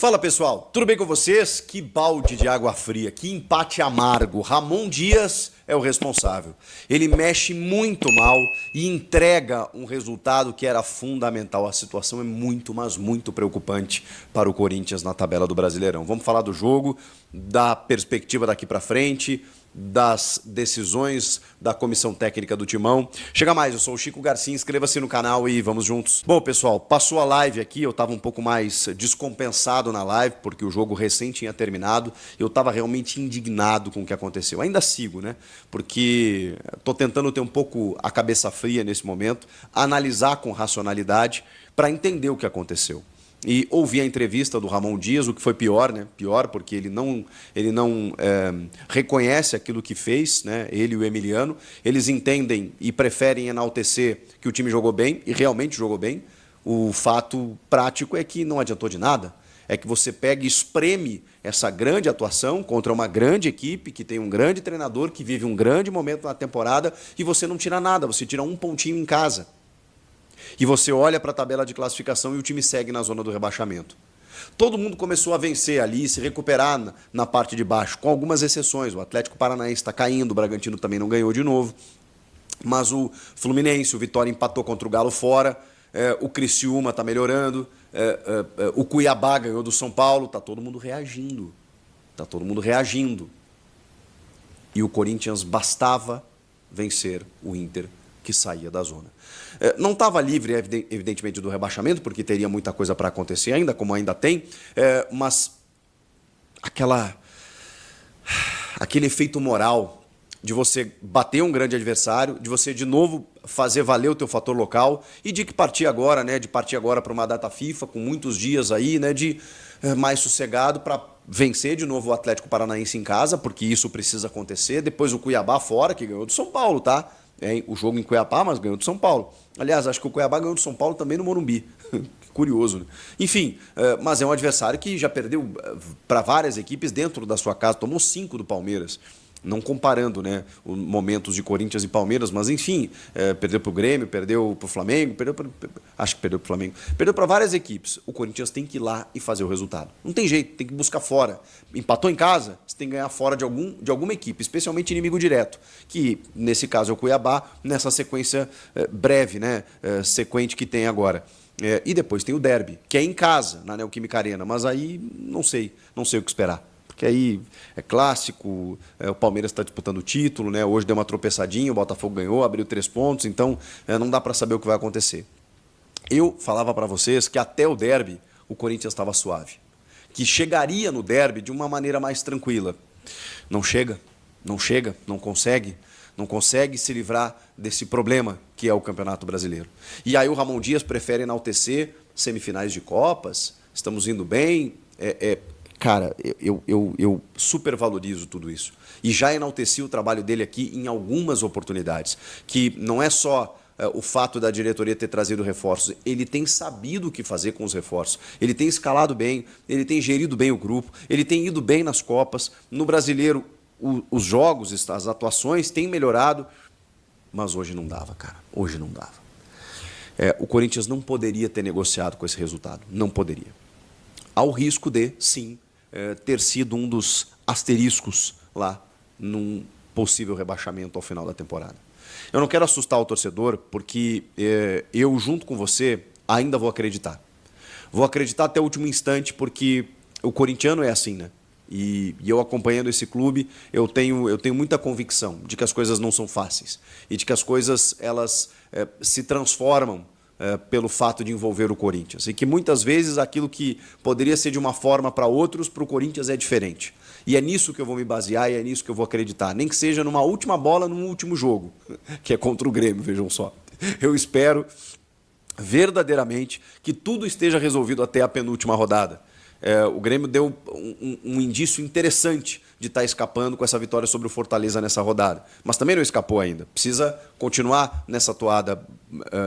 Fala pessoal, tudo bem com vocês? Que balde de água fria, que empate amargo. Ramon Dias é o responsável. Ele mexe muito mal e entrega um resultado que era fundamental. A situação é muito, mas muito preocupante para o Corinthians na tabela do Brasileirão. Vamos falar do jogo, da perspectiva daqui para frente, das decisões da comissão técnica do Timão. Chega mais, eu sou o Chico Garcia, inscreva-se no canal e vamos juntos. Bom, pessoal, passou a live aqui, eu estava um pouco mais descompensado na live, porque o jogo recém tinha terminado, eu estava realmente indignado com o que aconteceu. Ainda sigo, né? Porque estou tentando ter um pouco a cabeça fria nesse momento, analisar com racionalidade para entender o que aconteceu. E ouvi a entrevista do Ramon Dias, o que foi pior, né? Pior porque ele não reconhece aquilo que fez, né? Ele e o Emiliano. Eles entendem e preferem enaltecer que o time jogou bem, e realmente jogou bem. O fato prático é que não adiantou de nada. É que você pega e espreme essa grande atuação contra uma grande equipe, que tem um grande treinador, que vive um grande momento na temporada, e você não tira nada, você tira um pontinho em casa. E você olha para a tabela de classificação e o time segue na zona do rebaixamento. Todo mundo começou a vencer ali, se recuperar na parte de baixo, com algumas exceções. O Atlético Paranaense está caindo, o Bragantino também não ganhou de novo. Mas o Fluminense, o Vitória empatou contra o Galo fora, o Criciúma está melhorando, o Cuiabá ganhou do São Paulo, está todo mundo reagindo. Está todo mundo reagindo. E o Corinthians bastava vencer o Inter, que saía da zona. Não estava livre, evidentemente, do rebaixamento, porque teria muita coisa para acontecer ainda, como ainda tem, mas aquele efeito moral de você bater um grande adversário, de você de novo fazer valer o teu fator local e de partir agora, né, de partir agora para uma data FIFA com muitos dias aí, né, de mais sossegado para vencer de novo o Atlético Paranaense em casa, porque isso precisa acontecer. Depois o Cuiabá fora, que ganhou do São Paulo, tá? O jogo em Cuiabá, mas ganhou do São Paulo. Aliás, acho que o Cuiabá ganhou do São Paulo também no Morumbi. Curioso, né? Enfim, mas é um adversário que já perdeu para várias equipes dentro da sua casa. Tomou 5 do Palmeiras. Não comparando, né, os momentos de Corinthians e Palmeiras, mas enfim, perdeu para o Grêmio, perdeu para o Flamengo, acho que perdeu para o Flamengo, perdeu para várias equipes. O Corinthians tem que ir lá e fazer o resultado. Não tem jeito, tem que buscar fora. Empatou em casa, você tem que ganhar fora de alguma equipe, especialmente inimigo direto, que nesse caso é o Cuiabá, nessa sequência breve, né, sequente que tem agora. E depois tem o derby, que é em casa, na Neoquímica Arena, mas aí não sei o que esperar. Que aí é clássico, o Palmeiras está disputando o título, né? Hoje deu uma tropeçadinha, o Botafogo ganhou, abriu 3 pontos, então não dá para saber o que vai acontecer. Eu falava para vocês que até o derby o Corinthians estava suave, que chegaria no derby de uma maneira mais tranquila. Não chega, não consegue se livrar desse problema que é o Campeonato Brasileiro. E aí o Ramon Dias prefere enaltecer semifinais de Copas, estamos indo bem, Cara, eu supervalorizo tudo isso. E já enalteci o trabalho dele aqui em algumas oportunidades. Que não é só o fato da diretoria ter trazido reforços. Ele tem sabido o que fazer com os reforços. Ele tem escalado bem, ele tem gerido bem o grupo, ele tem ido bem nas Copas. No Brasileiro, os jogos, as atuações têm melhorado. Mas hoje não dava, cara. Hoje não dava. O Corinthians não poderia ter negociado com esse resultado. Não poderia. Ao risco de, sim, ter sido um dos asteriscos lá num possível rebaixamento ao final da temporada. Eu não quero assustar o torcedor, porque eu, junto com você, ainda vou acreditar. Vou acreditar até o último instante, porque o corintiano é assim, né? E eu acompanhando esse clube, eu tenho muita convicção de que as coisas não são fáceis e de que as coisas elas se transformam pelo fato de envolver o Corinthians. E que muitas vezes aquilo que poderia ser de uma forma para outros, para o Corinthians é diferente. E é nisso que eu vou me basear e é nisso que eu vou acreditar. Nem que seja numa última bola, num último jogo, que é contra o Grêmio, vejam só. Eu espero verdadeiramente que tudo esteja resolvido até a penúltima rodada. O Grêmio deu um indício interessante de estar escapando com essa vitória sobre o Fortaleza nessa rodada. Mas também não escapou ainda. Precisa continuar nessa toada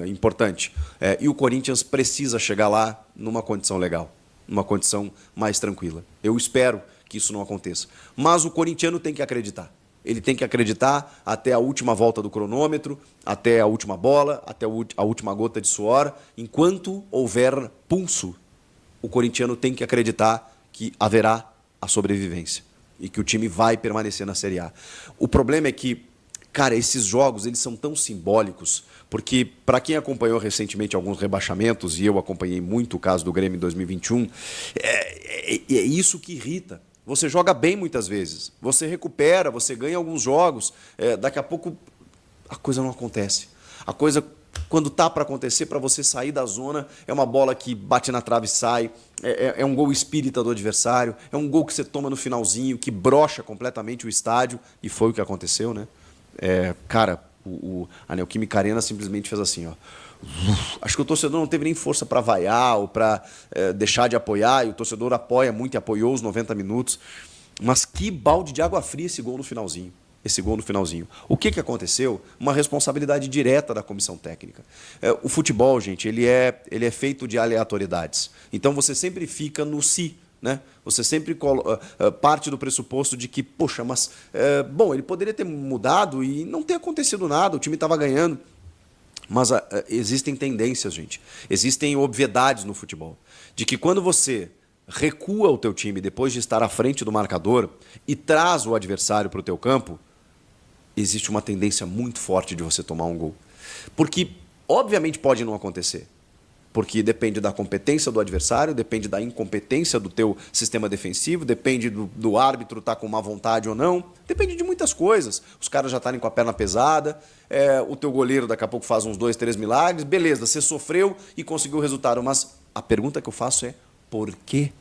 importante. E o Corinthians precisa chegar lá numa condição legal, numa condição mais tranquila. Eu espero que isso não aconteça. Mas o corintiano tem que acreditar. Ele tem que acreditar até a última volta do cronômetro, até a última bola, até a última gota de suor, enquanto houver pulso. o corintiano tem que acreditar que haverá a sobrevivência e que o time vai permanecer na Série A. O problema é que, cara, esses jogos eles são tão simbólicos, porque para quem acompanhou recentemente alguns rebaixamentos, e eu acompanhei muito o caso do Grêmio em 2021, é isso que irrita. Você joga bem muitas vezes, você recupera, você ganha alguns jogos, daqui a pouco a coisa não acontece. A coisa, quando tá para acontecer, para você sair da zona, é uma bola que bate na trave e sai, é um gol espírita do adversário, é um gol que você toma no finalzinho, que brocha completamente o estádio, e foi o que aconteceu, né? Cara, a Neoquímica Arena simplesmente fez assim, ó. Acho que o torcedor não teve nem força para vaiar ou para deixar de apoiar, e o torcedor apoia muito e apoiou os 90 minutos. Mas que balde de água fria esse gol no finalzinho. O que aconteceu? Uma responsabilidade direta da comissão técnica. O futebol, gente, ele é feito de aleatoriedades. Então você sempre fica no si, né? Você sempre parte do pressuposto de que, poxa, mas bom, ele poderia ter mudado e não ter acontecido nada, o time estava ganhando. Mas existem tendências, gente. Existem obviedades no futebol. De que quando você recua o teu time depois de estar à frente do marcador e traz o adversário para o teu campo, existe uma tendência muito forte de você tomar um gol. Porque, obviamente, pode não acontecer. Porque depende da competência do adversário, depende da incompetência do teu sistema defensivo, depende do árbitro estar com má vontade ou não, depende de muitas coisas. Os caras já estarem com a perna pesada, o teu goleiro daqui a pouco faz uns 2, 3 milagres, beleza, você sofreu e conseguiu o resultado. Mas a pergunta que eu faço é, por quê?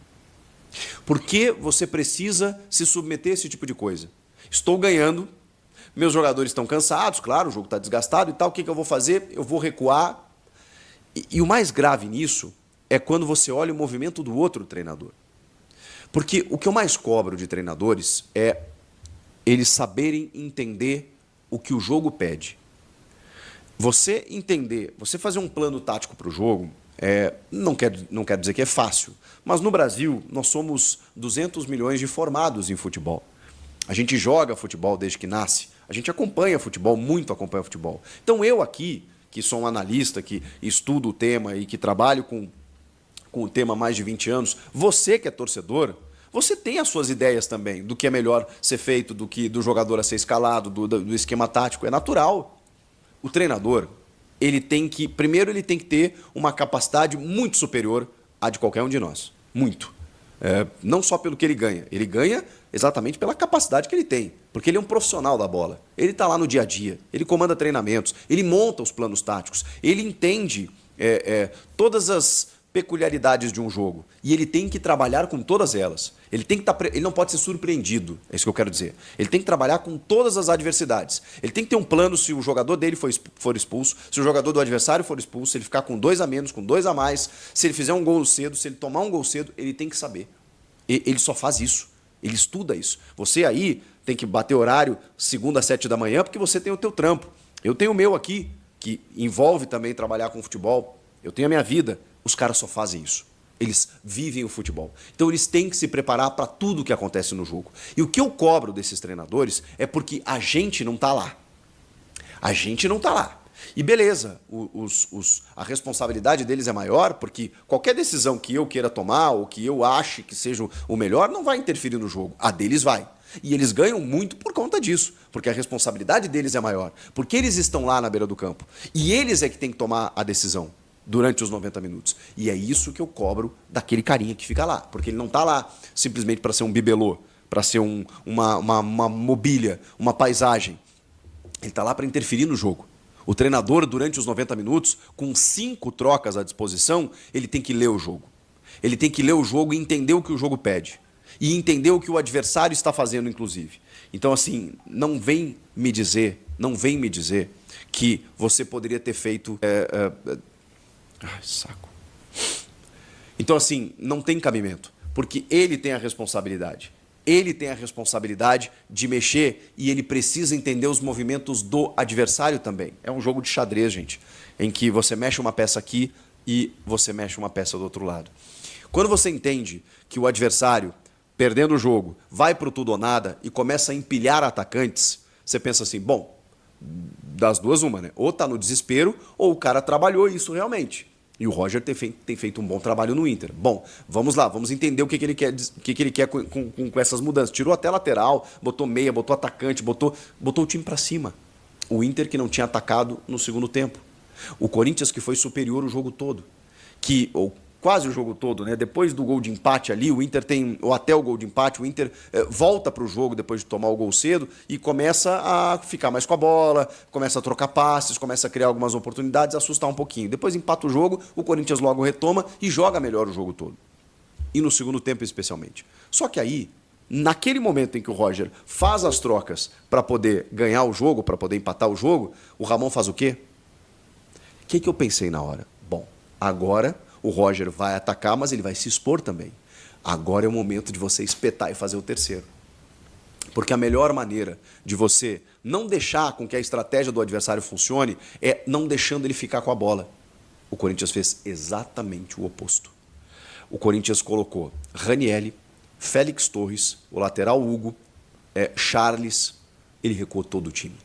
Por que você precisa se submeter a esse tipo de coisa? Estou ganhando, meus jogadores estão cansados, claro, o jogo está desgastado e tal, o que eu vou fazer? Eu vou recuar. E o mais grave nisso é quando você olha o movimento do outro treinador. Porque o que eu mais cobro de treinadores é eles saberem entender o que o jogo pede. Você entender, você fazer um plano tático para o jogo, não quer dizer que é fácil, mas no Brasil nós somos 200 milhões de formados em futebol. A gente joga futebol desde que nasce, a gente acompanha futebol, muito acompanha futebol. Então eu aqui, que sou um analista, que estudo o tema e que trabalho com o tema há mais de 20 anos, você que é torcedor, você tem as suas ideias também do que é melhor ser feito, do jogador a ser escalado, do esquema tático, é natural. O treinador, primeiro ele tem que ter uma capacidade muito superior à de qualquer um de nós, muito. Não só pelo que ele ganha exatamente pela capacidade que ele tem, porque ele é um profissional da bola, ele está lá no dia a dia, ele comanda treinamentos, ele monta os planos táticos, ele entende todas as peculiaridades de um jogo e ele tem que trabalhar com todas elas. Ele não pode ser surpreendido, é isso que eu quero dizer. Ele tem que trabalhar com todas as adversidades. Ele tem que ter um plano se o jogador dele for expulso, se o jogador do adversário for expulso, se ele ficar com 2 a menos, com 2 a mais, se ele fizer um gol cedo, se ele tomar um gol cedo, ele tem que saber. Ele só faz isso. Ele estuda isso. Você aí tem que bater horário segunda às 7 da manhã porque você tem o teu trampo. Eu tenho o meu aqui, que envolve também trabalhar com futebol. Eu tenho a minha vida. Os caras só fazem isso. Eles vivem o futebol. Então eles têm que se preparar para tudo o que acontece no jogo. E o que eu cobro desses treinadores é porque a gente não está lá. A gente não está lá. E beleza, a responsabilidade deles é maior, porque qualquer decisão que eu queira tomar ou que eu ache que seja o melhor não vai interferir no jogo. A deles vai. E eles ganham muito por conta disso, porque a responsabilidade deles é maior, porque eles estão lá na beira do campo. E eles é que têm que tomar a decisão durante os 90 minutos. E é isso que eu cobro daquele carinha que fica lá, porque ele não está lá simplesmente para ser um bibelô, para ser uma mobília, uma paisagem. Ele está lá para interferir no jogo. O treinador, durante os 90 minutos, com 5 trocas à disposição, ele tem que ler o jogo. Ele tem que ler o jogo e entender o que o jogo pede. E entender o que o adversário está fazendo, inclusive. Então, assim, não vem me dizer que você poderia ter feito... Ai, saco. Então, assim, não tem cabimento. Porque ele tem a responsabilidade. Ele tem a responsabilidade de mexer e ele precisa entender os movimentos do adversário também. É um jogo de xadrez, gente, em que você mexe uma peça aqui e você mexe uma peça do outro lado. Quando você entende que o adversário, perdendo o jogo, vai para o tudo ou nada e começa a empilhar atacantes, você pensa assim, bom, das duas uma, né? Ou está no desespero ou o cara trabalhou isso realmente. E o Roger tem feito um bom trabalho no Inter. Bom, vamos lá, vamos entender o que ele quer, que ele quer com essas mudanças. Tirou até lateral, botou meia, botou atacante, botou o time para cima. O Inter que não tinha atacado no segundo tempo. O Corinthians que foi superior o jogo todo. Ou quase o jogo todo, né? Depois do gol de empate ali, o Inter ou até o gol de empate, o Inter volta para o jogo depois de tomar o gol cedo e começa a ficar mais com a bola, começa a trocar passes, começa a criar algumas oportunidades, assustar um pouquinho. Depois empata o jogo, o Corinthians logo retoma e joga melhor o jogo todo. E no segundo tempo especialmente. Só que aí, naquele momento em que o Roger faz as trocas para poder ganhar o jogo, para poder empatar o jogo, o Ramon faz o quê? O que eu pensei na hora? Bom, agora o Roger vai atacar, mas ele vai se expor também. Agora é o momento de você espetar e fazer o terceiro. Porque a melhor maneira de você não deixar com que a estratégia do adversário funcione é não deixando ele ficar com a bola. O Corinthians fez exatamente o oposto. O Corinthians colocou Ranieri, Félix Torres, o lateral Hugo, Charles. Ele recuou todo o time.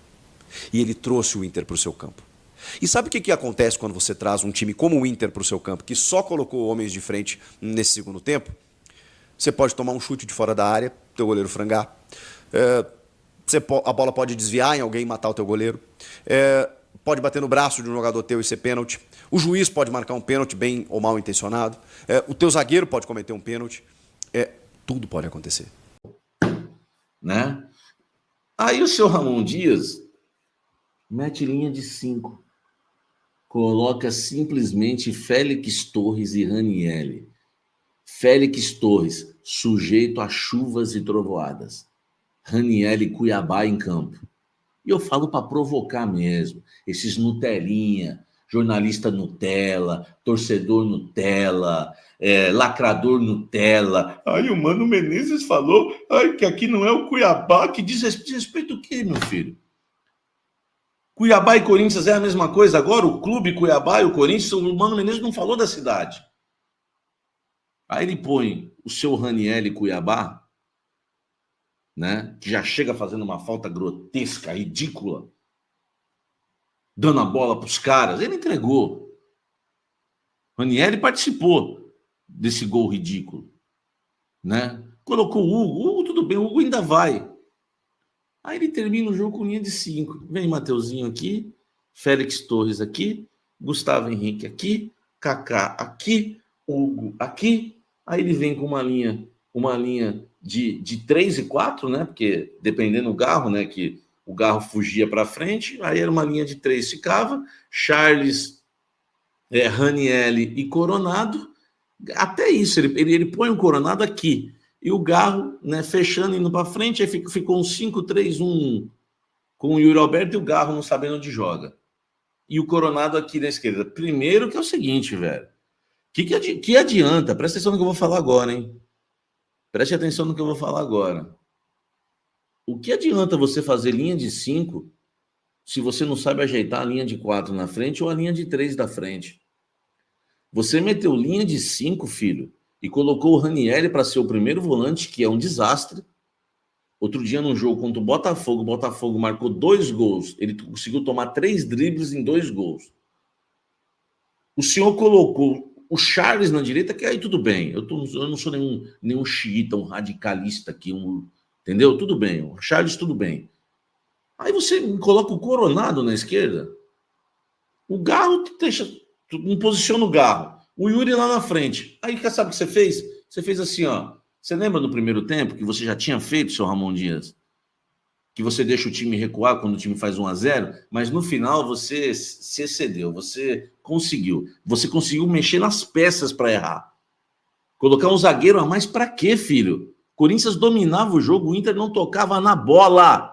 E ele trouxe o Inter para o seu campo. E sabe o que acontece quando você traz um time como o Inter para o seu campo, que só colocou homens de frente nesse segundo tempo? Você pode tomar um chute de fora da área, teu goleiro frangar. A bola pode desviar em alguém e matar o teu goleiro. Pode bater no braço de um jogador teu e ser pênalti. O juiz pode marcar um pênalti bem ou mal intencionado. O teu zagueiro pode cometer um pênalti. Tudo pode acontecer. Né? Aí o seu Ramon Dias mete linha de 5. Coloca simplesmente Félix Torres e Ranieri. Félix Torres, sujeito a chuvas e trovoadas. Ranieri Cuiabá em campo. E eu falo para provocar mesmo. Esses Nutelinha, jornalista Nutella, torcedor Nutella, lacrador Nutella. Aí o Mano Menezes falou que aqui não é o Cuiabá, que diz respeito o quê, meu filho? Cuiabá e Corinthians é a mesma coisa agora? O clube Cuiabá e o Corinthians, o Mano Menezes não falou da cidade. Aí ele põe o seu Ranieri Cuiabá, né, que já chega fazendo uma falta grotesca, ridícula, dando a bola para os caras. Ele entregou. Ranieri participou desse gol ridículo, né? Colocou o Hugo, tudo bem, o Hugo ainda vai. Aí ele termina o jogo com linha de 5. Vem Mateuzinho aqui, Félix Torres aqui, Gustavo Henrique aqui, Kaká aqui, Hugo aqui. Aí ele vem com uma linha de 3 e 4, né? Porque dependendo do Garro, né? Que o Garro fugia para frente, aí era uma linha de 3 ficava, Charles, Ranieri e Coronado. Até isso, ele põe o Coronado aqui. E o Garro, né, fechando, indo para frente, aí ficou um 5-3-1 com o Yuri Alberto e o Garro não sabendo onde joga. E o Coronado aqui na esquerda. Primeiro que é o seguinte, velho. Que adianta? Presta atenção no que eu vou falar agora, hein? Preste atenção no que eu vou falar agora. O que adianta você fazer linha de 5 se você não sabe ajeitar a linha de 4 na frente ou a linha de 3 da frente? Você meteu linha de 5, filho, e colocou o Ranieri para ser o primeiro volante, que é um desastre. Outro dia, num jogo contra o Botafogo marcou 2 gols. Ele conseguiu tomar 3 dribles em 2 gols. O senhor colocou o Charles na direita, que aí tudo bem. Eu não sou nenhum xiita, um radicalista aqui, entendeu? Tudo bem. O Charles, tudo bem. Aí você coloca o Coronado na esquerda. O Garro não posiciona o Garro. O Yuri lá na frente. Aí, sabe o que você fez? Você fez assim, ó. Você lembra no primeiro tempo que você já tinha feito, seu Ramon Dias? Que você deixa o time recuar quando o time faz 1-0, mas no final você se excedeu, você conseguiu mexer nas peças para errar. Colocar um zagueiro a mais para quê, filho? Corinthians dominava o jogo, o Inter não tocava na bola.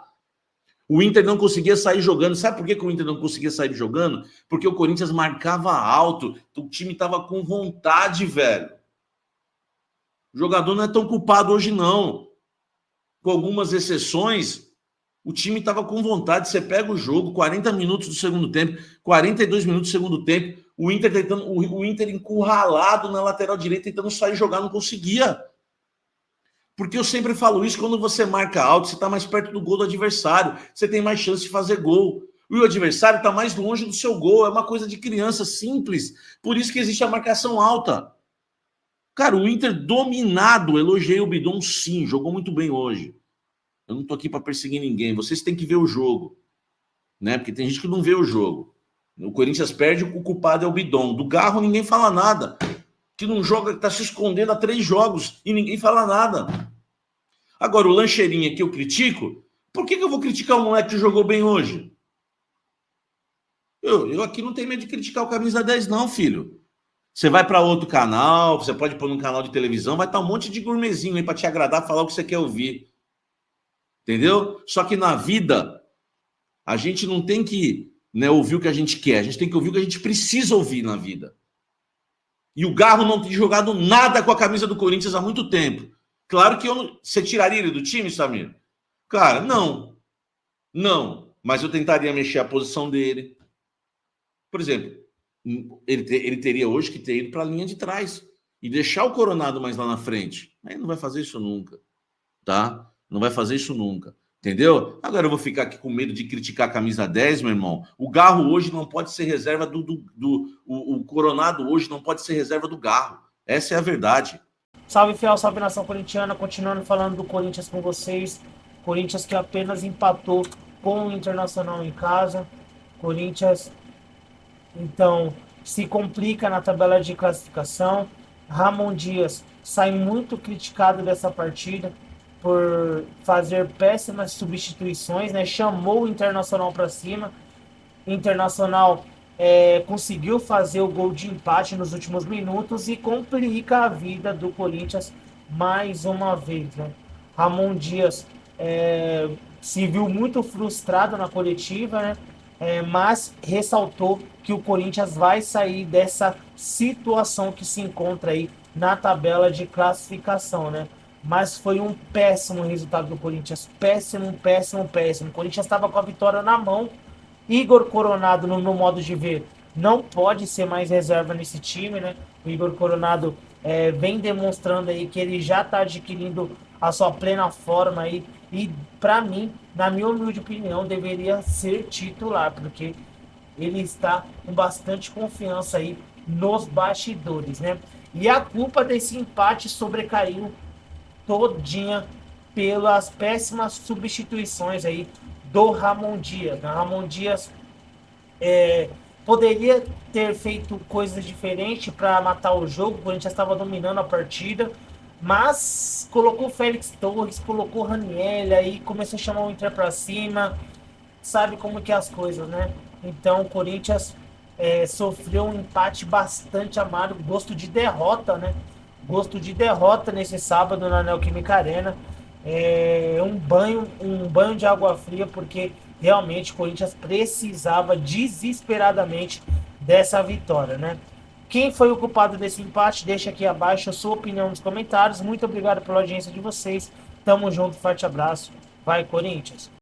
O Inter não conseguia sair jogando. Sabe por que o Inter não conseguia sair jogando? Porque o Corinthians marcava alto, o time tava com vontade, velho. O jogador não é tão culpado hoje, não. Com algumas exceções, o time estava com vontade. Você pega o jogo, 40 minutos do segundo tempo, 42 minutos do segundo tempo, o Inter encurralado na lateral direita, tentando sair jogar, não conseguia. Porque eu sempre falo isso, quando você marca alto, você está mais perto do gol do adversário, você tem mais chance de fazer gol. o adversário está mais longe do seu gol. É uma coisa de criança simples. Por isso que existe a marcação alta. Cara, o Inter dominado. Elogiei o Bidon, sim. Jogou muito bem hoje. Eu não tô aqui para perseguir ninguém. Vocês têm que ver o jogo, né? Porque tem gente que não vê o jogo. O Corinthians perde, o culpado é o Bidon. Do Garro ninguém fala nada. Que não joga, que tá se escondendo há 3 jogos e ninguém fala nada. Agora, o Lancheirinha que eu critico, por que eu vou criticar o moleque que jogou bem hoje? Eu aqui não tenho medo de criticar o camisa 10, não, filho. Você vai para outro canal, você pode pôr num canal de televisão, vai estar um monte de gourmetzinho aí para te agradar, falar o que você quer ouvir. Entendeu? Só que na vida, a gente não tem que, né, ouvir o que a gente quer, a gente tem que ouvir o que a gente precisa ouvir na vida. E o Garro não tem jogado nada com a camisa do Corinthians há muito tempo. Claro que você tiraria ele do time, Samir? Cara, não. Não. Mas eu tentaria mexer a posição dele. Por exemplo, ele teria hoje que ter ido para a linha de trás e deixar o Coronado mais lá na frente. Aí não vai fazer isso nunca, tá? Não vai fazer isso nunca, entendeu? Agora eu vou ficar aqui com medo de criticar a camisa 10, meu irmão. O Garro hoje não pode ser reserva o Coronado hoje não pode ser reserva do Garro. Essa é a verdade. Salve, fiel, salve, nação corintiana. Continuando falando do Corinthians com vocês. Corinthians que apenas empatou com o Internacional em casa. Corinthians, então, se complica na tabela de classificação. Ramon Dias sai muito criticado dessa partida por fazer péssimas substituições, né? Chamou o Internacional para cima. Internacional conseguiu fazer o gol de empate nos últimos minutos e complica a vida do Corinthians mais uma vez, né? Ramon Dias se viu muito frustrado na coletiva, né? Mas ressaltou que o Corinthians vai sair dessa situação que se encontra aí na tabela de classificação, né? Mas foi um péssimo resultado do Corinthians, péssimo, péssimo, péssimo. O Corinthians estava com a vitória na mão. Igor Coronado, no meu modo de ver, não pode ser mais reserva nesse time, né? O Igor Coronado vem demonstrando aí que ele já está adquirindo a sua plena forma aí. E, para mim, na minha humilde opinião, deveria ser titular, porque ele está com bastante confiança aí nos bastidores, né? E a culpa desse empate sobrecaiu todinha pelas péssimas substituições aí do Ramon Dias. Ramon Dias poderia ter feito coisas diferentes para matar o jogo. O Corinthians estava dominando a partida, mas colocou Félix Torres, colocou Raniel, aí começou a chamar o Inter para cima. Sabe como que é as coisas, né? Então o Corinthians sofreu um empate bastante amargo, gosto de derrota, né? Gosto de derrota nesse sábado na Neoquímica Arena. Um banho de água fria, porque realmente o Corinthians precisava desesperadamente dessa vitória, né? Quem foi o culpado desse empate? Deixa aqui abaixo a sua opinião nos comentários. Muito obrigado pela audiência de vocês. Tamo junto, forte abraço. Vai, Corinthians!